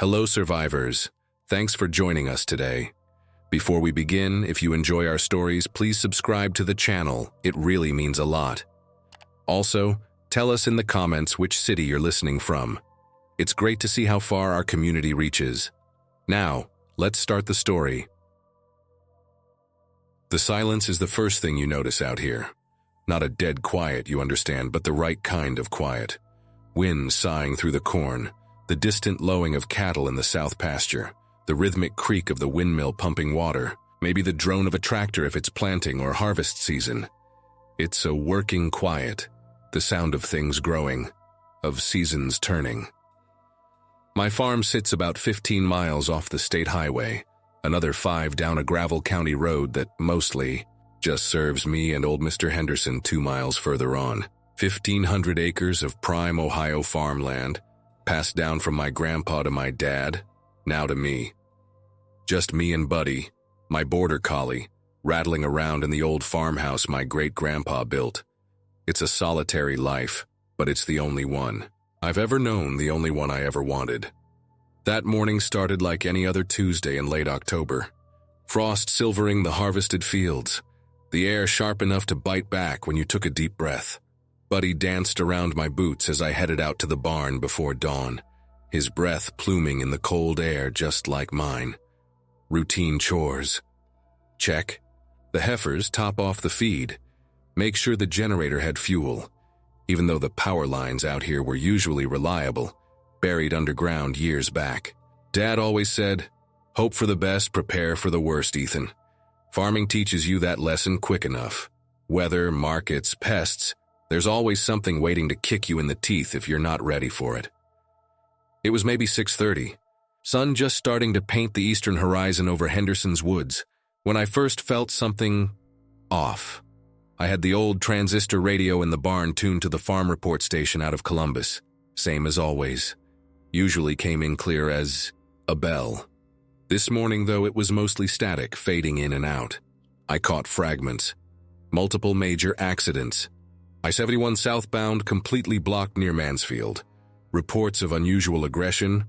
Hello, survivors. Thanks for joining us today. Before we begin, if you enjoy our stories, please subscribe to the channel. It really means a lot. Also, tell us in the comments which city you're listening from. It's great to see how far our community reaches. Now, let's start the story. The silence is the first thing you notice out here. Not a dead quiet, you understand, but the right kind of quiet. Wind sighing through the corn, the distant lowing of cattle in the south pasture, the rhythmic creak of the windmill pumping water, maybe the drone of a tractor if it's planting or harvest season. It's a working quiet, the sound of things growing, of seasons turning. My farm sits about 15 miles off the state highway, another 5 down a gravel county road that mostly just serves me and old Mr. Henderson 2 miles further on. 1,500 acres of prime Ohio farmland, passed down from my grandpa to my dad, now to me. Just me and Buddy, my border collie, rattling around in the old farmhouse my great-grandpa built. It's a solitary life, but it's the only one I've ever known, the only one I ever wanted. That morning started like any other Tuesday in late October. Frost silvering the harvested fields, the air sharp enough to bite back when you took a deep breath. Buddy danced around my boots as I headed out to the barn before dawn, his breath pluming in the cold air just like mine. Routine chores. Check. The heifers top off the feed. Make sure the generator had fuel, even though the power lines out here were usually reliable, buried underground years back. Dad always said, "Hope for the best, prepare for the worst, Ethan." Farming teaches you that lesson quick enough. Weather, markets, pests, there's always something waiting to kick you in the teeth if you're not ready for it. It was maybe 6:30, sun just starting to paint the eastern horizon over Henderson's woods, when I first felt something off. I had the old transistor radio in the barn tuned to the farm report station out of Columbus, same as always. Usually came in clear as a bell. This morning, though, it was mostly static, fading in and out. I caught fragments. Multiple major accidents. I-71 southbound completely blocked near Mansfield. Reports of unusual aggression.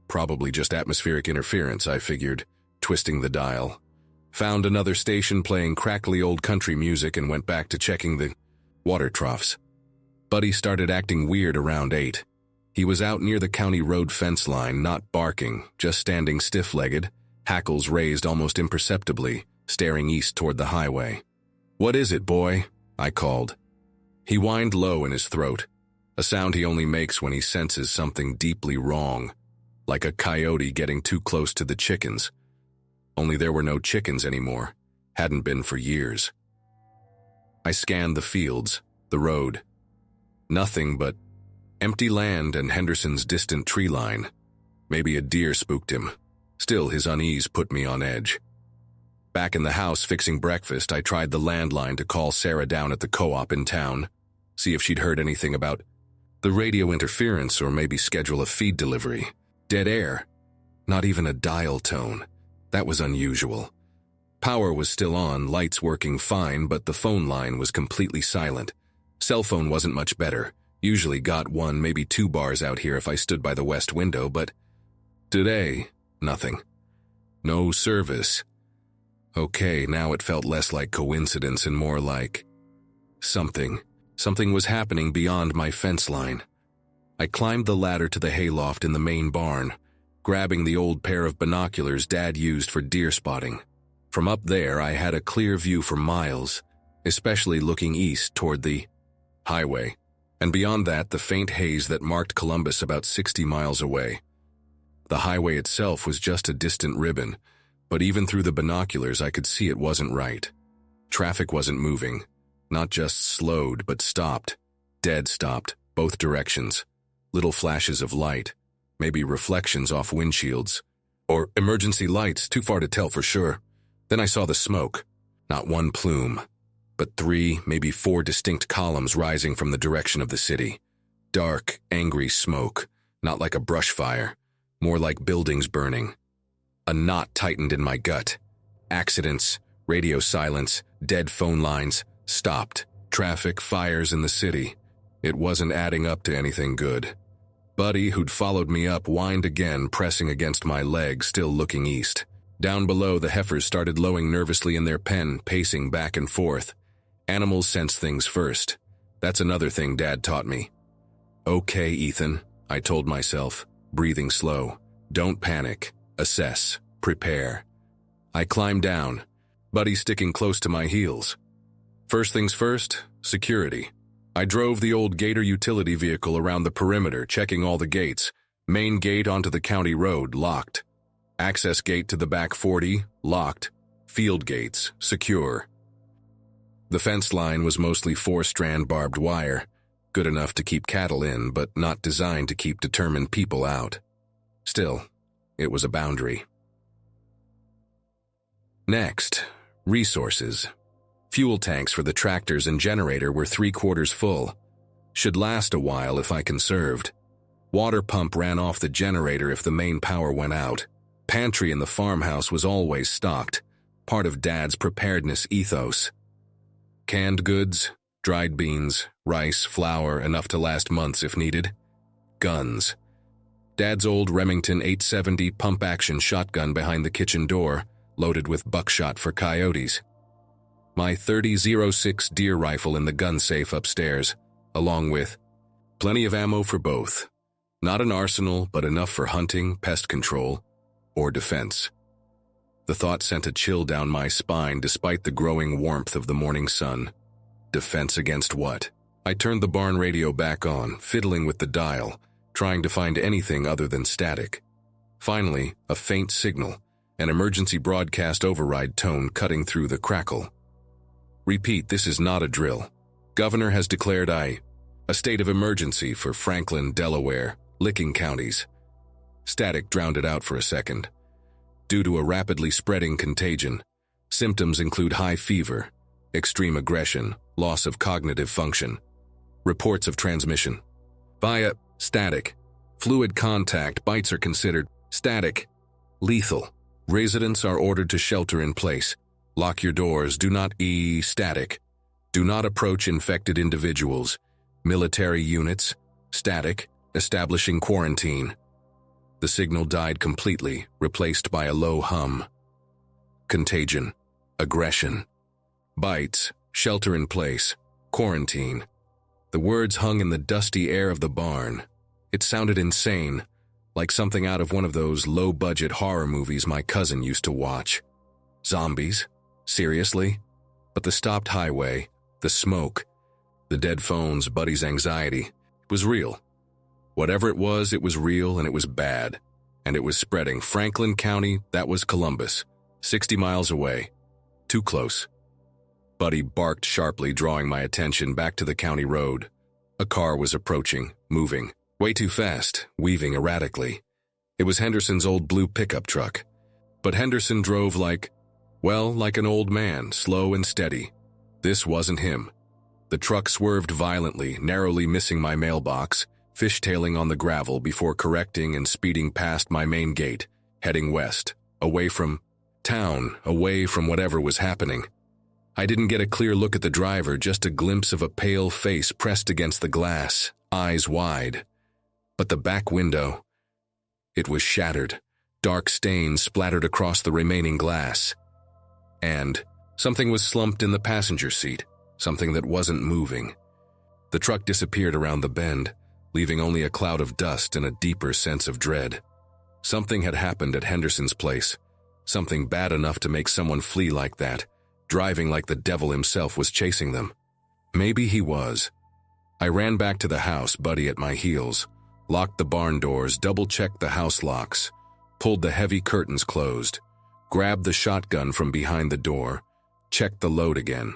Probably just atmospheric interference, I figured, twisting the dial. Found another station playing crackly old country music and went back to checking the water troughs. Buddy started acting weird around 8. He was out near the county road fence line, not barking, just standing stiff-legged, hackles raised almost imperceptibly, staring east toward the highway. "What is it, boy?" I called. He whined low in his throat, a sound he only makes when he senses something deeply wrong, like a coyote getting too close to the chickens. Only there were no chickens anymore, hadn't been for years. I scanned the fields, the road. Nothing but empty land and Henderson's distant tree line. Maybe a deer spooked him. Still, his unease put me on edge. Back in the house fixing breakfast, I tried the landline to call Sarah down at the co-op in town, see if she'd heard anything about the radio interference or maybe schedule a feed delivery. Dead air. Not even a dial tone. That was unusual. Power was still on, lights working fine, but the phone line was completely silent. Cell phone wasn't much better. Usually got 1, maybe 2 bars out here if I stood by the west window, but today, nothing. No service. Okay, now it felt less like coincidence and more like something. Something was happening beyond my fence line. I climbed the ladder to the hayloft in the main barn, grabbing the old pair of binoculars Dad used for deer spotting. From up there, I had a clear view for miles, especially looking east toward the highway, and beyond that, the faint haze that marked Columbus about 60 miles away. The highway itself was just a distant ribbon, but even through the binoculars, I could see it wasn't right. Traffic wasn't moving, not just slowed, but stopped. Dead stopped, both directions. Little flashes of light, maybe reflections off windshields, or emergency lights, too far to tell for sure. Then I saw the smoke, not one plume, but 3, maybe 4 distinct columns rising from the direction of the city. Dark, angry smoke, not like a brush fire, more like buildings burning. A knot tightened in my gut. Accidents, radio silence, dead phone lines, stopped. Traffic, fires in the city. It wasn't adding up to anything good. Buddy, who'd followed me up, whined again, pressing against my leg, still looking east. Down below, the heifers started lowing nervously in their pen, pacing back and forth. Animals sense things first. That's another thing Dad taught me. Okay, Ethan, I told myself, breathing slow. Don't panic. Assess. Prepare. I climbed down, Buddy sticking close to my heels. First things first, security. I drove the old Gator utility vehicle around the perimeter, checking all the gates. Main gate onto the county road, locked. Access gate to the back 40, locked. Field gates, secure. The fence line was mostly 4-strand barbed wire, good enough to keep cattle in, but not designed to keep determined people out. Still, it was a boundary. Next, resources. Fuel tanks for the tractors and generator were 3/4 full. Should last a while if I conserved. Water pump ran off the generator if the main power went out. Pantry in the farmhouse was always stocked, part of Dad's preparedness ethos. Canned goods, dried beans, rice, flour, enough to last months if needed. Guns. Dad's old Remington 870 pump-action shotgun behind the kitchen door, loaded with buckshot for coyotes. My .30-06 deer rifle in the gun safe upstairs, along with plenty of ammo for both. Not an arsenal, but enough for hunting, pest control, or defense. The thought sent a chill down my spine despite the growing warmth of the morning sun. Defense against what? I turned the barn radio back on, fiddling with the dial, trying to find anything other than static. Finally, a faint signal, an emergency broadcast override tone cutting through the crackle. Repeat, this is not a drill. Governor has declared a state of emergency for Franklin, Delaware, Licking counties. Static drowned it out for a second. Due to a rapidly spreading contagion, symptoms include high fever, extreme aggression, loss of cognitive function. Reports of transmission via static. Fluid contact, bites are considered static, lethal. Residents are ordered to shelter in place. Lock your doors, do not static. Do not approach infected individuals. Military units, static, establishing quarantine. The signal died completely, replaced by a low hum. Contagion, aggression. Bites, shelter in place, quarantine. The words hung in the dusty air of the barn. It sounded insane, like something out of one of those low-budget horror movies my cousin used to watch. Zombies? Seriously? But the stopped highway, the smoke, the dead phones, Buddy's anxiety, it was real. Whatever it was real and it was bad. And it was spreading. Franklin County, that was Columbus. 60 miles away. Too close. Buddy barked sharply, drawing my attention back to the county road. A car was approaching, moving. Way too fast, weaving erratically. It was Henderson's old blue pickup truck. But Henderson drove like an old man, slow and steady. This wasn't him. The truck swerved violently, narrowly missing my mailbox, fishtailing on the gravel before correcting and speeding past my main gate, heading west, away from town, away from whatever was happening. I didn't get a clear look at the driver, just a glimpse of a pale face pressed against the glass, eyes wide. But the back window, it was shattered, dark stains splattered across the remaining glass. And something was slumped in the passenger seat, something that wasn't moving. The truck disappeared around the bend, leaving only a cloud of dust and a deeper sense of dread. Something had happened at Henderson's place, something bad enough to make someone flee like that, driving like the devil himself was chasing them. Maybe he was. I ran back to the house, Buddy at my heels, locked the barn doors, double-checked the house locks, pulled the heavy curtains closed, grabbed the shotgun from behind the door, checked the load again.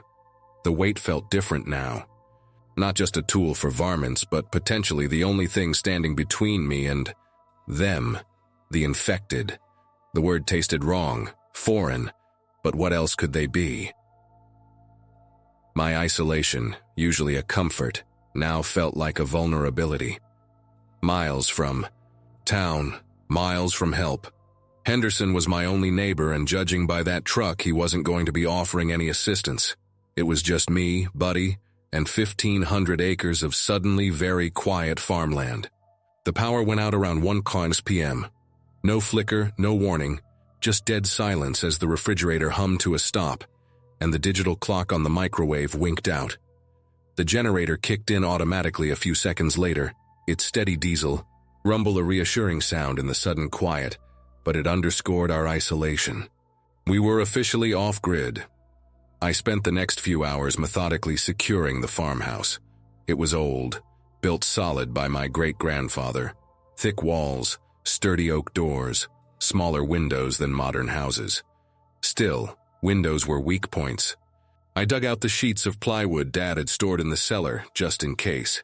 The weight felt different now. Not just a tool for varmints, but potentially the only thing standing between me and them, the infected. The word tasted wrong, foreign, but what else could they be? My isolation, usually a comfort, now felt like a vulnerability. Miles from town, miles from help. Henderson was my only neighbor, and judging by that truck, he wasn't going to be offering any assistance. It was just me, Buddy, and 1,500 acres of suddenly very quiet farmland. The power went out around 1 p.m. No flicker, no warning, just dead silence as the refrigerator hummed to a stop, and the digital clock on the microwave winked out. The generator kicked in automatically a few seconds later, its steady diesel rumble a reassuring sound in the sudden quiet, but it underscored our isolation. We were officially off-grid. I spent the next few hours methodically securing the farmhouse. It was old, built solid by my great-grandfather. Thick walls, sturdy oak doors, smaller windows than modern houses. Still, windows were weak points. I dug out the sheets of plywood Dad had stored in the cellar, just in case.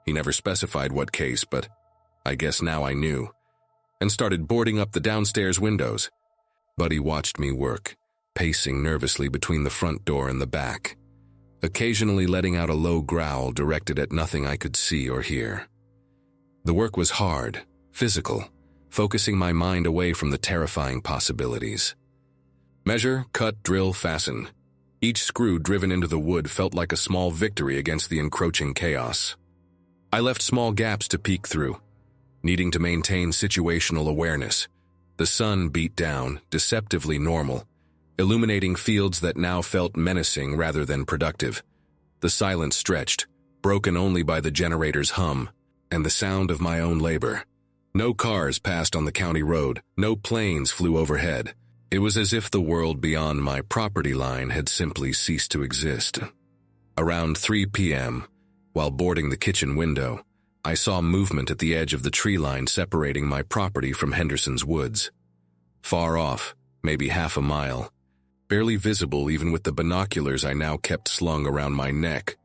He never specified what case, but I guess now I knew, and started boarding up the downstairs windows. Buddy watched me work, pacing nervously between the front door and the back, occasionally letting out a low growl directed at nothing I could see or hear. The work was hard, physical, focusing my mind away from the terrifying possibilities. Measure, cut, drill, fasten. Each screw driven into the wood felt like a small victory against the encroaching chaos. I left small gaps to peek through, needing to maintain situational awareness. The sun beat down, deceptively normal, illuminating fields that now felt menacing rather than productive. The silence stretched, broken only by the generator's hum and the sound of my own labor. No cars passed on the county road, no planes flew overhead. It was as if the world beyond my property line had simply ceased to exist. Around 3 p.m., while boarding the kitchen window, I saw movement at the edge of the tree line separating my property from Henderson's woods. Far off, maybe half a mile, barely visible even with the binoculars I now kept slung around my neck,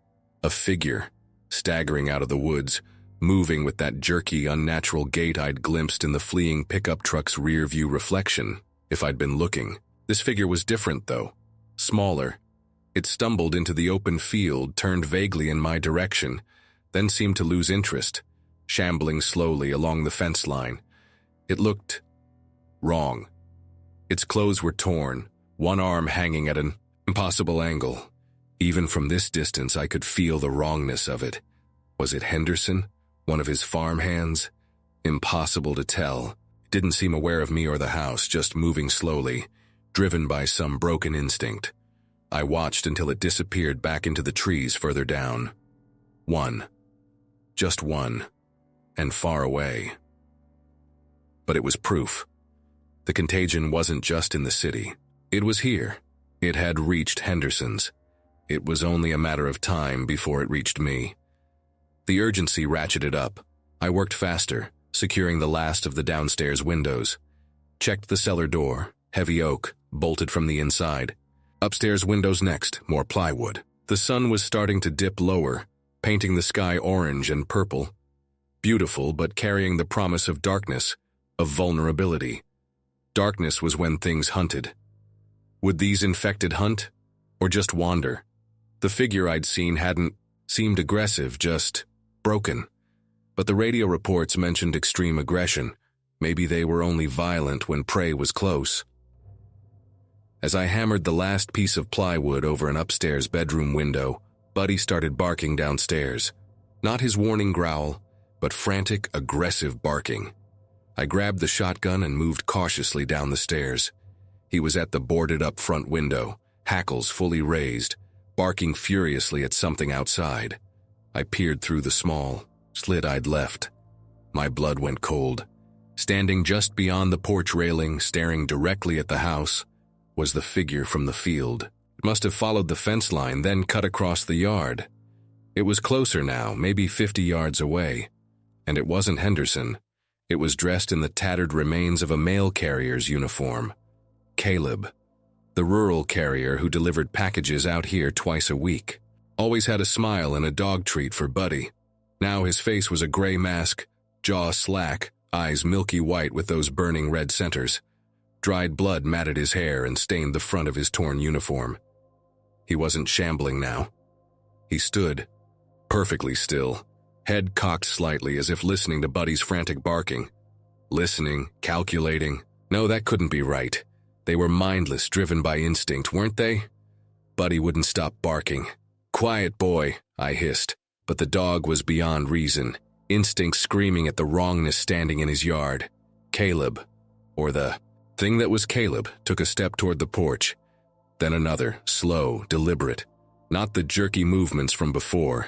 a figure, staggering out of the woods, moving with that jerky, unnatural gait I'd glimpsed in the fleeing pickup truck's rear-view reflection, if I'd been looking. This figure was different, though. Smaller. It stumbled into the open field, turned vaguely in my direction, then seemed to lose interest, shambling slowly along the fence line. It looked wrong. Its clothes were torn, one arm hanging at an impossible angle. Even from this distance, I could feel the wrongness of it. Was it Henderson? One of his farm hands? Impossible to tell. It didn't seem aware of me or the house, just moving slowly, driven by some broken instinct. I watched until it disappeared back into the trees further down. One. Just one. And far away. But it was proof. The contagion wasn't just in the city. It was here. It had reached Henderson's. It was only a matter of time before it reached me. The urgency ratcheted up. I worked faster, securing the last of the downstairs windows. Checked the cellar door, heavy oak, bolted from the inside. Upstairs windows next, more plywood. The sun was starting to dip lower, painting the sky orange and purple. Beautiful, but carrying the promise of darkness, of vulnerability. Darkness was when things hunted. Would these infected hunt, or just wander? The figure I'd seen hadn't seemed aggressive, just broken. But the radio reports mentioned extreme aggression. Maybe they were only violent when prey was close. As I hammered the last piece of plywood over an upstairs bedroom window, Buddy started barking downstairs. Not his warning growl, but frantic, aggressive barking. I grabbed the shotgun and moved cautiously down the stairs. He was at the boarded-up front window, hackles fully raised, barking furiously at something outside. I peered through the small slit I'd left. My blood went cold. Standing just beyond the porch railing, staring directly at the house, was the figure from the field. It must have followed the fence line, then cut across the yard. It was closer now, maybe 50 yards away. And it wasn't Henderson. It was dressed in the tattered remains of a mail carrier's uniform. Caleb, the rural carrier who delivered packages out here twice a week. Always had a smile and a dog treat for Buddy. Now his face was a gray mask, jaw slack, eyes milky white with those burning red centers. Dried blood matted his hair and stained the front of his torn uniform. He wasn't shambling now. He stood, perfectly still, head cocked slightly as if listening to Buddy's frantic barking. Listening, calculating. No, that couldn't be right. They were mindless, driven by instinct, weren't they? Buddy wouldn't stop barking. "Quiet, boy," I hissed, but the dog was beyond reason. instinct screaming at the wrongness standing in his yard. Caleb, or the thing that was Caleb, took a step toward the porch. Then another, slow, deliberate. Not the jerky movements from before.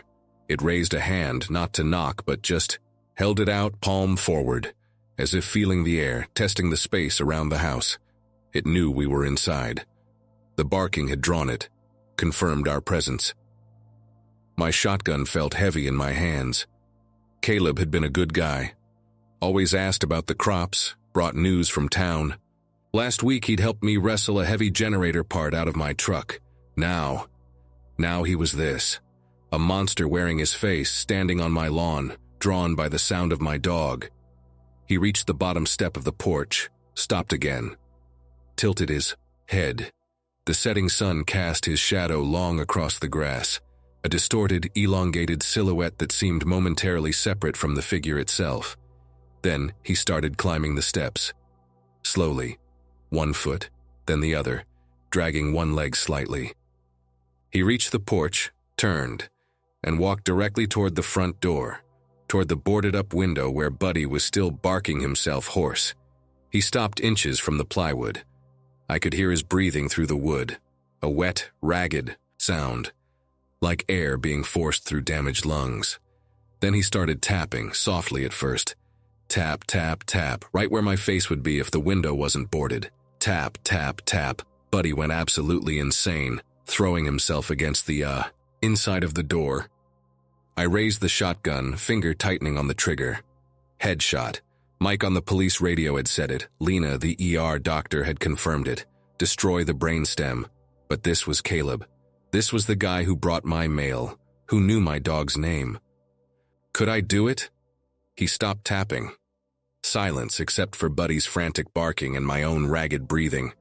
It raised a hand, not to knock, but just held it out, palm forward, as if feeling the air, testing the space around the house. It knew we were inside. The barking had drawn it, confirmed our presence. My shotgun felt heavy in my hands. Caleb had been a good guy. Always asked about the crops, brought news from town. Last week he'd helped me wrestle a heavy generator part out of my truck. Now he was this. A monster wearing his face, standing on my lawn, drawn by the sound of my dog. He reached the bottom step of the porch, stopped again, tilted his head. The setting sun cast his shadow long across the grass, a distorted, elongated silhouette that seemed momentarily separate from the figure itself. Then he started climbing the steps. Slowly, one foot, then the other, dragging one leg slightly. He reached the porch, turned, and walked directly toward the front door, toward the boarded-up window where Buddy was still barking himself hoarse. He stopped inches from the plywood. I could hear his breathing through the wood, a wet, ragged sound, like air being forced through damaged lungs. Then he started tapping, softly at first. Tap, tap, tap, right where my face would be if the window wasn't boarded. Tap, tap, tap. Buddy went absolutely insane, throwing himself against the, inside of the door. I raised the shotgun, finger tightening on the trigger. Headshot. Mike on the police radio had said it. Lena, the ER doctor, had confirmed it. Destroy the brainstem. But this was Caleb. This was the guy who brought my mail, who knew my dog's name. Could I do it? He stopped tapping. Silence except for Buddy's frantic barking and my own ragged breathing.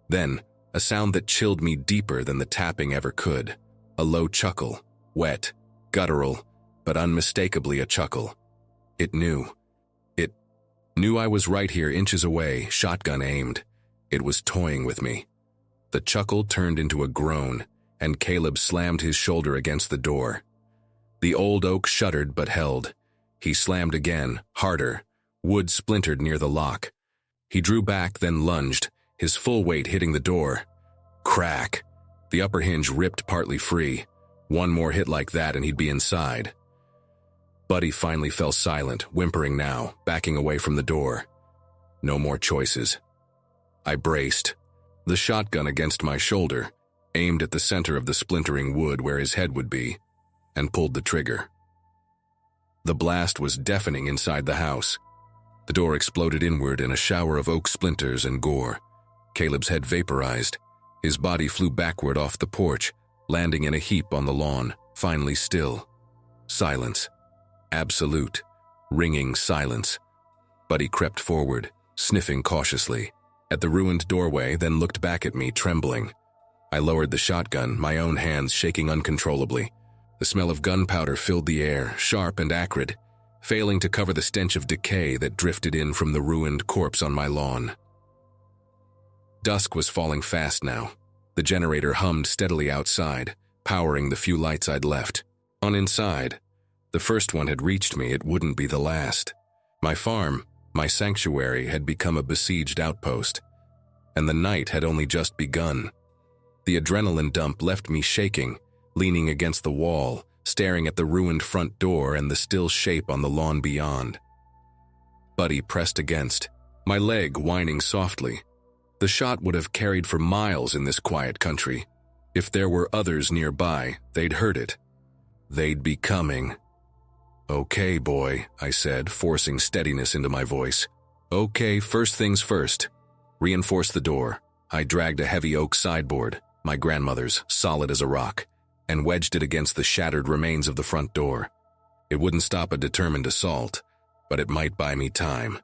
Then, a sound that chilled me deeper than the tapping ever could. A low chuckle, wet, guttural, but unmistakably a chuckle. It knew I was right here, inches away, shotgun aimed. It was toying with me. The chuckle turned into a groan, and Caleb slammed his shoulder against the door. The old oak shuddered but held. He slammed again, harder. Wood splintered near the lock. He drew back, then lunged, his full weight hitting the door. Crack! The upper hinge ripped partly free. One more hit like that and he'd be inside. Buddy finally fell silent, whimpering now, backing away from the door. No more choices. I braced, the shotgun against my shoulder, aimed at the center of the splintering wood where his head would be, and pulled the trigger. The blast was deafening inside the house. The door exploded inward in a shower of oak splinters and gore. Caleb's head vaporized. His body flew backward off the porch, landing in a heap on the lawn, finally still. Silence. Absolute, ringing silence. Buddy crept forward, sniffing cautiously, at the ruined doorway, then looked back at me, trembling. I lowered the shotgun, my own hands shaking uncontrollably. The smell of gunpowder filled the air, sharp and acrid, failing to cover the stench of decay that drifted in from the ruined corpse on my lawn. Dusk was falling fast now. The generator hummed steadily outside, powering the few lights I'd left. On inside, the first one had reached me, it wouldn't be the last. My farm, my sanctuary, had become a besieged outpost, and the night had only just begun. The adrenaline dump left me shaking, leaning against the wall, staring at the ruined front door and the still shape on the lawn beyond. Buddy pressed against, my leg whining softly. The shot would have carried for miles in this quiet country. If there were others nearby, they'd heard it. They'd be coming. Okay, boy, I said, forcing steadiness into my voice. Okay, first things first. Reinforce the door. I dragged a heavy oak sideboard, my grandmother's, solid as a rock, and wedged it against the shattered remains of the front door. It wouldn't stop a determined assault, but it might buy me time.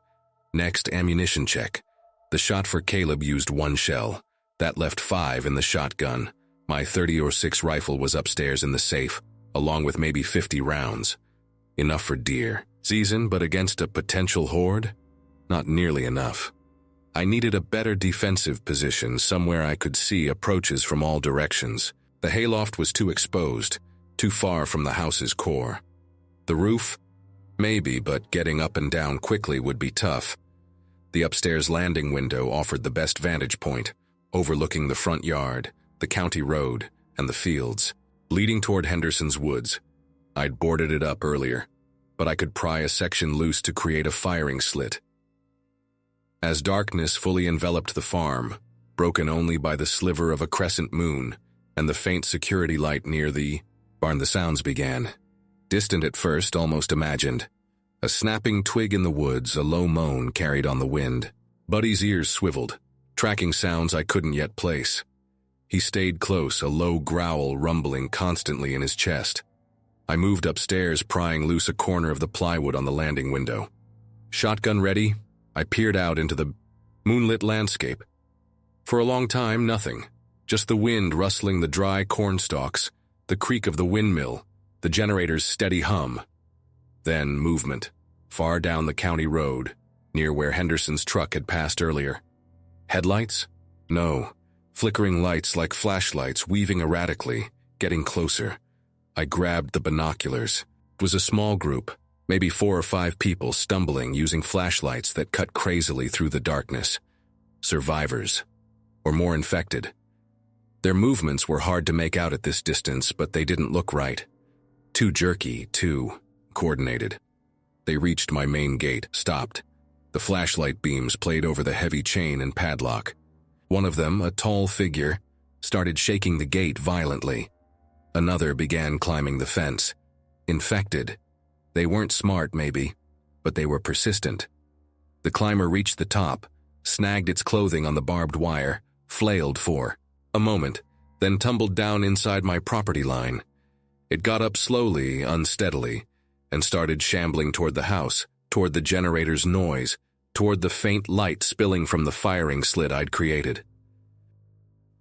Next, ammunition check. The shot for Caleb used 1 shell. That left 5 in the shotgun. My .30-06 rifle was upstairs in the safe, along with maybe 50 rounds. Enough for deer. Season, but against a potential horde? Not nearly enough. I needed a better defensive position, somewhere I could see approaches from all directions. The hayloft was too exposed, too far from the house's core. The roof? Maybe, but getting up and down quickly would be tough. The upstairs landing window offered the best vantage point, overlooking the front yard, the county road, and the fields, leading toward Henderson's woods. I'd boarded it up earlier, but I could pry a section loose to create a firing slit. As darkness fully enveloped the farm, broken only by the sliver of a crescent moon and the faint security light near the barn, the sounds began. Distant at first, almost imagined. A snapping twig in the woods, a low moan carried on the wind. Buddy's ears swiveled, tracking sounds I couldn't yet place. He stayed close, a low growl rumbling constantly in his chest. I moved upstairs, prying loose a corner of the plywood on the landing window. Shotgun ready, I peered out into the moonlit landscape. For a long time, nothing. Just the wind rustling the dry corn stalks, the creak of the windmill, the generator's steady hum. Then movement, far down the county road, near where Henderson's truck had passed earlier. Headlights? No. Flickering lights like flashlights weaving erratically, getting closer. I grabbed the binoculars. It was a small group, maybe 4 or 5 people stumbling using flashlights that cut crazily through the darkness. Survivors. Or more infected. Their movements were hard to make out at this distance, but they didn't look right. Too jerky, too coordinated. They reached my main gate, stopped. The flashlight beams played over the heavy chain and padlock. One of them, a tall figure, started shaking the gate violently. Another began climbing the fence. Infected. They weren't smart, maybe, but they were persistent. The climber reached the top, snagged its clothing on the barbed wire, flailed for a moment, then tumbled down inside my property line. It got up slowly, unsteadily, and started shambling toward the house, toward the generator's noise, toward the faint light spilling from the firing slit I'd created.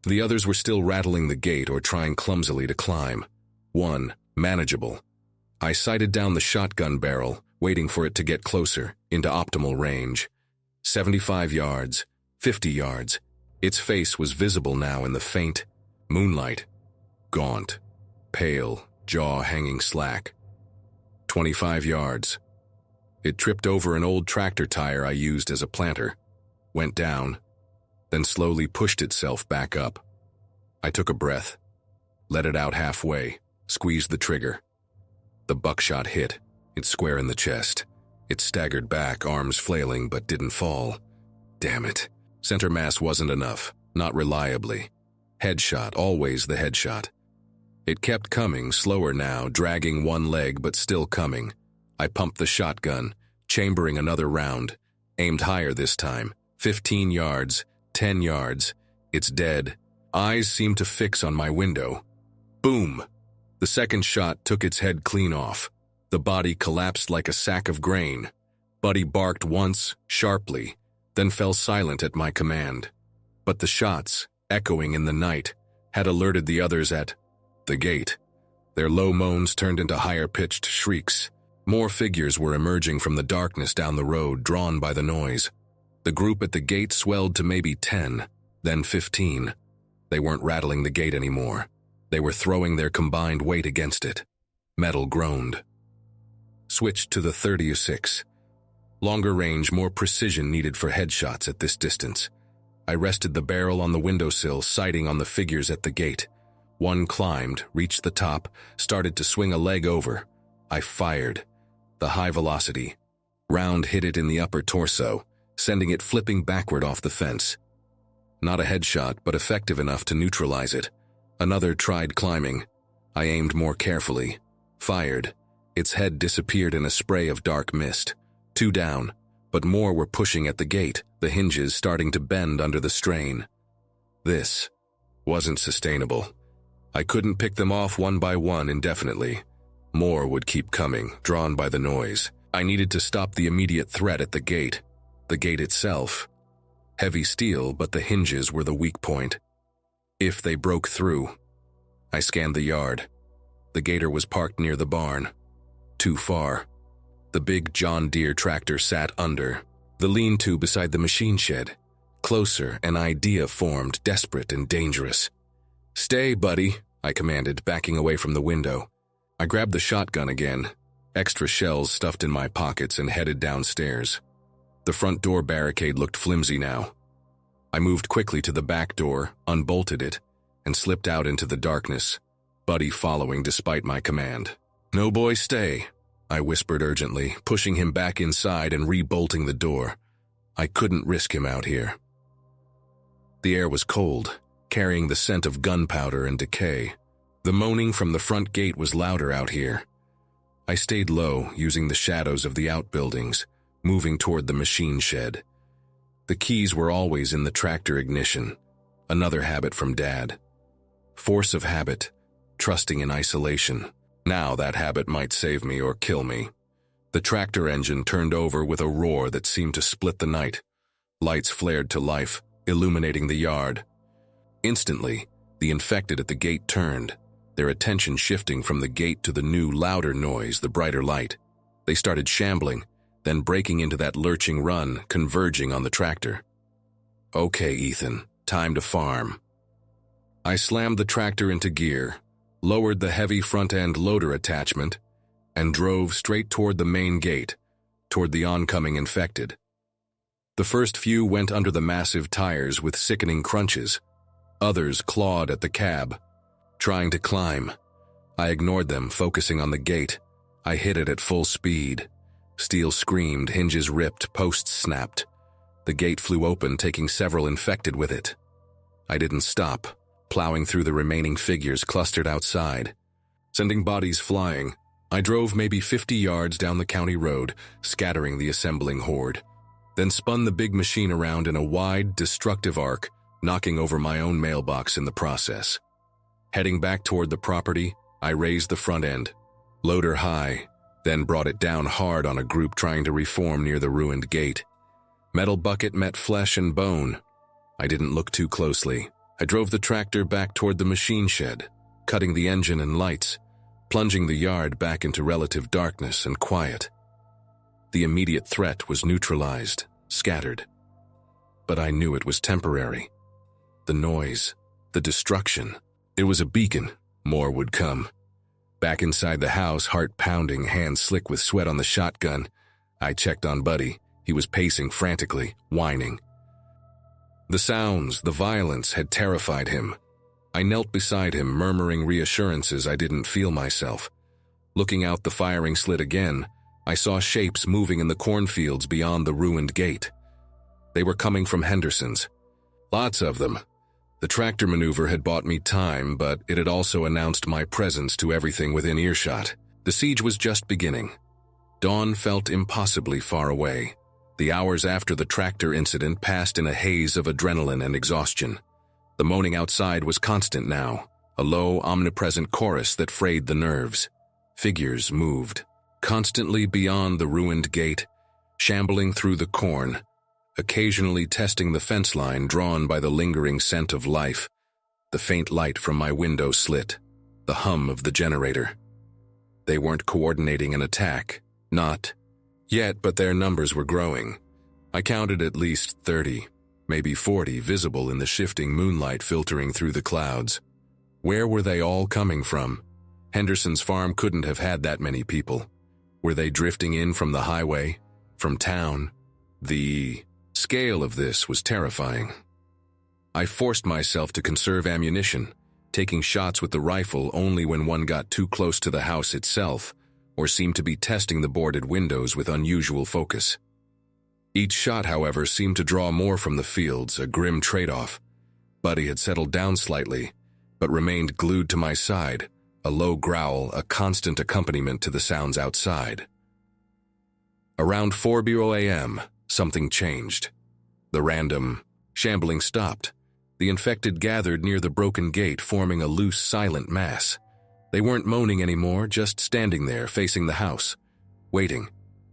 The others were still rattling the gate or trying clumsily to climb. One, manageable. I sighted down the shotgun barrel, waiting for it to get closer, into optimal range. 75 yards, 50 yards. Its face was visible now in the faint moonlight. Gaunt, pale, jaw hanging slack. 25 yards. It tripped over an old tractor tire I used as a planter, went down, then slowly pushed itself back up. I took a breath, let it out halfway, squeezed the trigger. The buckshot hit, it square in the chest. It staggered back, arms flailing, but didn't fall. Damn it. Center mass wasn't enough, not reliably. Headshot, always the headshot. It kept coming, slower now, dragging one leg but still coming. I pumped the shotgun, chambering another round, aimed higher this time. 15 yards, 10 yards. It's dead. Eyes seemed to fix on my window. Boom! The second shot took its head clean off. The body collapsed like a sack of grain. Buddy barked once, sharply, then fell silent at my command. But the shots, echoing in the night, had alerted the others at the gate. Their low moans turned into higher-pitched shrieks. More figures were emerging from the darkness down the road, drawn by the noise. The group at the gate swelled to maybe 10, then 15. They weren't rattling the gate anymore. They were throwing their combined weight against it. Metal groaned. Switched to the 30-06. Longer range, more precision needed for headshots at this distance. I rested the barrel on the windowsill, sighting on the figures at the gate. One climbed, reached the top, started to swing a leg over. I fired. The high velocity. Round hit it in the upper torso, sending it flipping backward off the fence. Not a headshot, but effective enough to neutralize it. Another tried climbing. I aimed more carefully. Fired. Its head disappeared in a spray of dark mist. 2 down, but more were pushing at the gate, the hinges starting to bend under the strain. This wasn't sustainable. I couldn't pick them off one by one indefinitely. More would keep coming, drawn by the noise. I needed to stop the immediate threat at the gate itself. Heavy steel, but the hinges were the weak point. If they broke through. I scanned the yard. The gator was parked near the barn. Too far. The big John Deere tractor sat under. The lean-to beside the machine shed. Closer, an idea formed, desperate and dangerous. "Stay, buddy," I commanded, backing away from the window. I grabbed the shotgun again. extra shells stuffed in my pockets, and headed downstairs. The front door barricade looked flimsy now. I moved quickly to the back door, unbolted it, and slipped out into the darkness, Buddy following despite my command. "No, boy, stay," I whispered urgently, pushing him back inside and re-bolting the door. I couldn't risk him out here. The air was cold, carrying the scent of gunpowder and decay. The moaning from the front gate was louder out here. I stayed low, using the shadows of the outbuildings, moving toward the machine shed. The keys were always in the tractor ignition, another habit from Dad. Force of habit, trusting in isolation. Now that habit might save me or kill me. The tractor engine turned over with a roar that seemed to split the night. Lights flared to life, illuminating the yard. Instantly, the infected at the gate turned, their attention shifting from the gate to the new, louder noise, the brighter light. They started shambling, then breaking into that lurching run, converging on the tractor. "Okay, Ethan, time to farm." I slammed the tractor into gear, lowered the heavy front-end loader attachment, and drove straight toward the main gate, toward the oncoming infected. The first few went under the massive tires with sickening crunches. Others clawed at the cab, trying to climb. I ignored them, focusing on the gate. I hit it at full speed. Steel screamed, hinges ripped, posts snapped. The gate flew open, taking several infected with it. I didn't stop, plowing through the remaining figures clustered outside. Sending bodies flying, I drove maybe 50 yards down the county road, scattering the assembling horde, then spun the big machine around in a wide, destructive arc, knocking over my own mailbox in the process. Heading back toward the property, I raised the front end, loader high, then brought it down hard on a group trying to reform near the ruined gate. Metal bucket met flesh and bone. I didn't look too closely. I drove the tractor back toward the machine shed, cutting the engine and lights, plunging the yard back into relative darkness and quiet. The immediate threat was neutralized, scattered. But I knew it was temporary. The noise, the destruction. It was a beacon. More would come. Back inside the house, heart pounding, hands slick with sweat on the shotgun, I checked on Buddy. He was pacing frantically, whining. The sounds, the violence had terrified him. I knelt beside him, murmuring reassurances I didn't feel myself. Looking out the firing slit again, I saw shapes moving in the cornfields beyond the ruined gate. They were coming from Henderson's. Lots of them. The tractor maneuver had bought me time, but it had also announced my presence to everything within earshot. The siege was just beginning. Dawn felt impossibly far away. The hours after the tractor incident passed in a haze of adrenaline and exhaustion. The moaning outside was constant now, a low, omnipresent chorus that frayed the nerves. Figures moved, constantly beyond the ruined gate, shambling through the corn, occasionally testing the fence line drawn by the lingering scent of life, the faint light from my window slit, the hum of the generator. They weren't coordinating an attack, not yet, but their numbers were growing. I counted at least 30, maybe 40 visible in the shifting moonlight filtering through the clouds. Where were they all coming from? Henderson's farm couldn't have had that many people. Were they drifting in from the highway? From town? The scale of this was terrifying. I forced myself to conserve ammunition, taking shots with the rifle only when one got too close to the house itself, or seemed to be testing the boarded windows with unusual focus. Each shot, however, seemed to draw more from the fields, a grim trade-off. Buddy had settled down slightly, but remained glued to my side, a low growl, a constant accompaniment to the sounds outside. Around 4:00 a.m., something changed. The random shambling stopped. The infected gathered near the broken gate, forming a loose, silent mass. They weren't moaning anymore, just standing there, facing the house, waiting.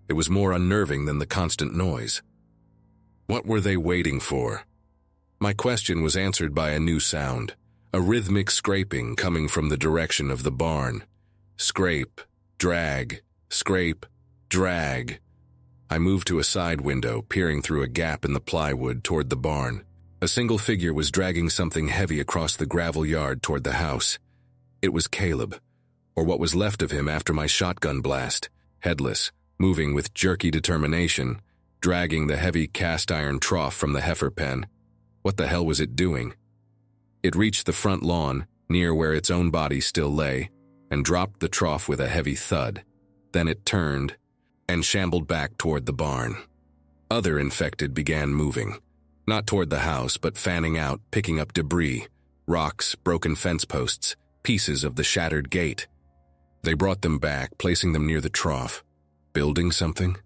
It was more unnerving than the constant noise. What were they waiting for? My question was answered by a new sound, a rhythmic scraping coming from the direction of the barn. Scrape, drag, scrape, drag. I moved to a side window, peering through a gap in the plywood toward the barn. A single figure was dragging something heavy across the gravel yard toward the house. It was Caleb, or what was left of him after my shotgun blast. headless, moving with jerky determination, dragging the heavy cast-iron trough from the heifer pen. What the hell was it doing? It reached the front lawn, near where its own body still lay, and dropped the trough with a heavy thud. Then it turned and shambled back toward the barn. Other infected began moving, not toward the house, but fanning out, picking up debris, rocks, broken fence posts, pieces of the shattered gate. They brought them back, placing them near the trough. Building something?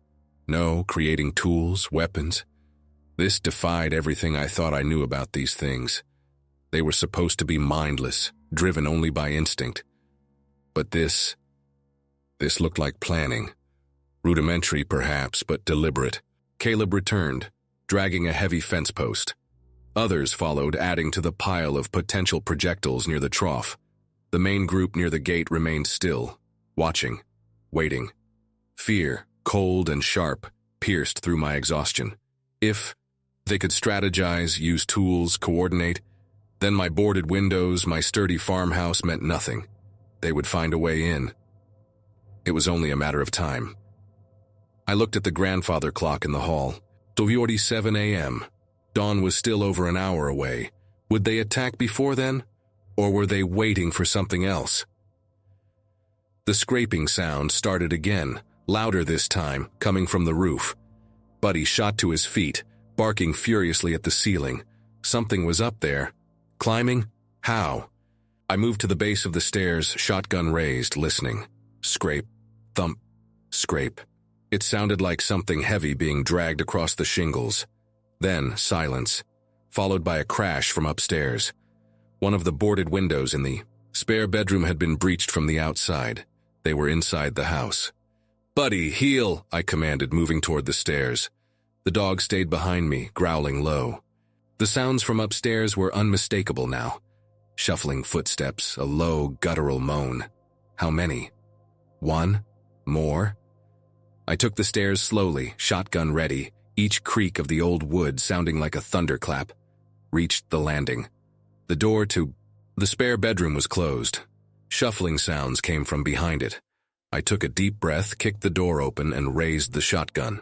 No, creating tools, weapons. This defied everything I thought I knew about these things. They were supposed to be mindless, driven only by instinct. But this looked like planning. Rudimentary, perhaps, but deliberate. Caleb returned, dragging a heavy fence post. Others followed, adding to the pile of potential projectiles near the trough. The main group near the gate remained still, watching, waiting. Fear, cold and sharp, pierced through my exhaustion. If they could strategize, use tools, coordinate, then my boarded windows, my sturdy farmhouse meant nothing. They would find a way in. It was only a matter of time. I looked at the grandfather clock in the hall. 2:47 a.m. Dawn was still over an hour away. Would they attack before then? Or were they waiting for something else? The scraping sound started again, louder this time, coming from the roof. Buddy shot to his feet, barking furiously at the ceiling. Something was up there. Climbing? How? I moved to the base of the stairs, shotgun raised, listening. Scrape, thump, scrape. It sounded like something heavy being dragged across the shingles. Then silence, followed by a crash from upstairs. One of the boarded windows in the spare bedroom had been breached from the outside. They were inside the house. "Buddy, heel," I commanded, moving toward the stairs. The dog stayed behind me, growling low. The sounds from upstairs were unmistakable now. Shuffling footsteps, a low, guttural moan. How many? One? More? I took the stairs slowly, shotgun ready, each creak of the old wood sounding like a thunderclap. Reached the landing. The door to the spare bedroom was closed. Shuffling sounds came from behind it. I took a deep breath, kicked the door open, and raised the shotgun.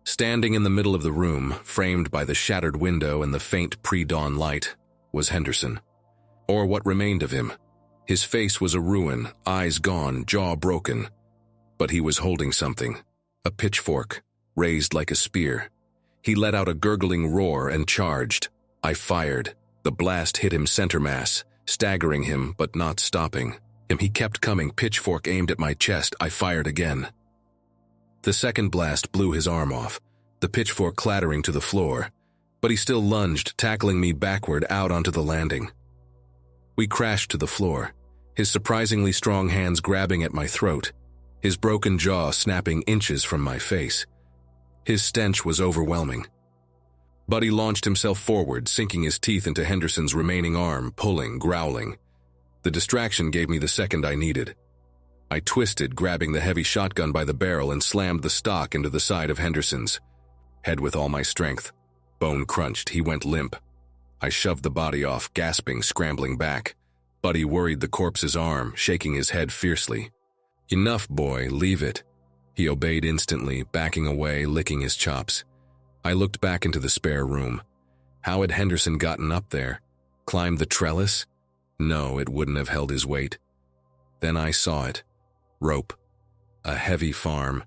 Standing in the middle of the room, framed by the shattered window and the faint pre-dawn light, was Henderson. Or what remained of him. His face was a ruin, eyes gone, jaw broken. But he was holding something. A pitchfork, raised like a spear. He let out a gurgling roar and charged. I fired. The blast hit him center mass, staggering him but not stopping. He kept coming, pitchfork aimed at my chest. I fired again. The second blast blew his arm off, the pitchfork clattering to the floor, but he still lunged, tackling me backward out onto the landing. We crashed to the floor, his surprisingly strong hands grabbing at my throat, his broken jaw snapping inches from my face. His stench was overwhelming. Buddy launched himself forward, sinking his teeth into Henderson's remaining arm, pulling, growling. The distraction gave me the second I needed. I twisted, grabbing the heavy shotgun by the barrel, and slammed the stock into the side of Henderson's. Head with all my strength. Bone crunched, he went limp. I shoved the body off, gasping, scrambling back. Buddy worried the corpse's arm, shaking his head fiercely. "Enough, boy, leave it." He obeyed instantly, backing away, licking his chops. I looked back into the spare room. How had Henderson gotten up there? Climbed the trellis? No, it wouldn't have held his weight. Then I saw it. Rope. A heavy farm.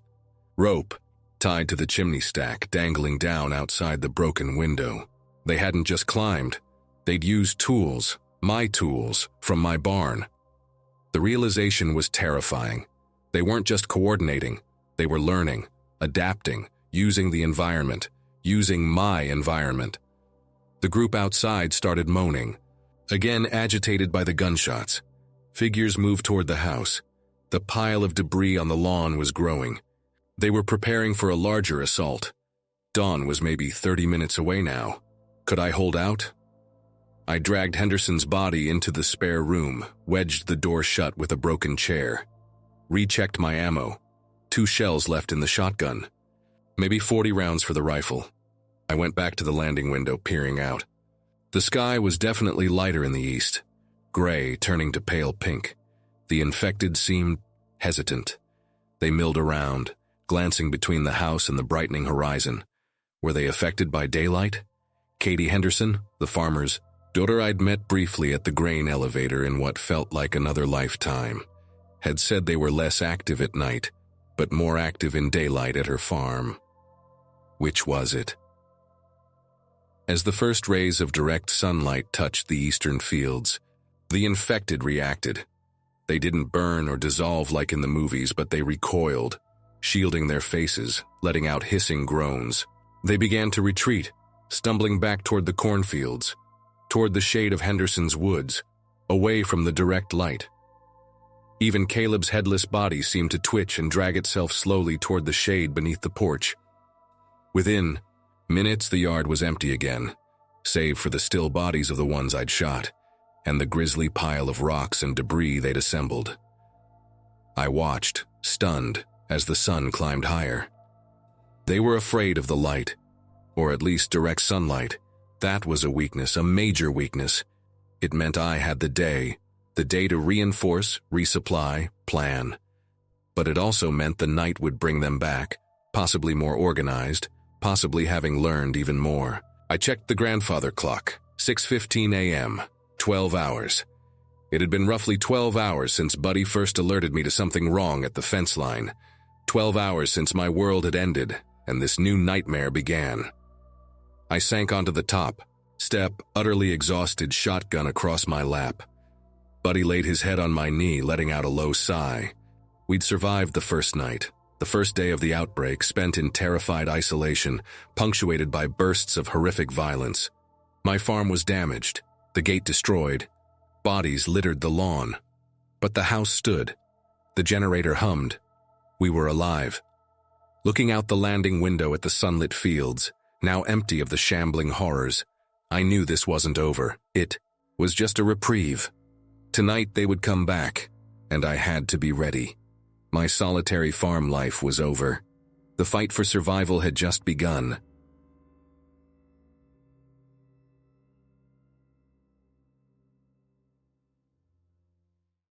Rope, tied to the chimney stack, dangling down outside the broken window. They hadn't just climbed. They'd used tools, my tools, from my barn. The realization was terrifying. They weren't just coordinating. They were learning, adapting, using the environment, using my environment. The group outside started moaning, again agitated by the gunshots. Figures moved toward the house. The pile of debris on the lawn was growing. They were preparing for a larger assault. Dawn was maybe 30 minutes away now. Could I hold out? I dragged Henderson's body into the spare room, wedged the door shut with a broken chair. Rechecked my ammo. 2 shells left in the shotgun. Maybe 40 rounds for the rifle. I went back to the landing window, peering out. The sky was definitely lighter in the east, gray turning to pale pink. The infected seemed hesitant. They milled around, glancing between the house and the brightening horizon. Were they affected by daylight? Katie Henderson, the farmer's daughter I'd met briefly at the grain elevator in what felt like another lifetime, had said they were less active at night, but more active in daylight at her farm. Which was it? As the first rays of direct sunlight touched the eastern fields, the infected reacted. They didn't burn or dissolve like in the movies, but they recoiled, shielding their faces, letting out hissing groans. They began to retreat, stumbling back toward the cornfields, toward the shade of Henderson's woods, away from the direct light. Even Caleb's headless body seemed to twitch and drag itself slowly toward the shade beneath the porch. Within minutes, the yard was empty again, save for the still bodies of the ones I'd shot, and the grisly pile of rocks and debris they'd assembled. I watched, stunned, as the sun climbed higher. They were afraid of the light, or at least direct sunlight. That was a weakness, a major weakness. It meant I had the day to reinforce, resupply, plan. But it also meant the night would bring them back, possibly more organized, possibly having learned even more. I checked the grandfather clock, 6:15 a.m., 12 hours. It had been roughly 12 hours since Buddy first alerted me to something wrong at the fence line. 12 hours since my world had ended, and this new nightmare began. I sank onto the top, step, utterly exhausted, shotgun across my lap. Buddy laid his head on my knee, letting out a low sigh. We'd survived the first night, the first day of the outbreak, spent in terrified isolation, punctuated by bursts of horrific violence. My farm was damaged, the gate destroyed, bodies littered the lawn. But the house stood. The generator hummed. We were alive. Looking out the landing window at the sunlit fields, now empty of the shambling horrors, I knew this wasn't over. It was just a reprieve. Tonight they would come back, and I had to be ready. My solitary farm life was over. The fight for survival had just begun,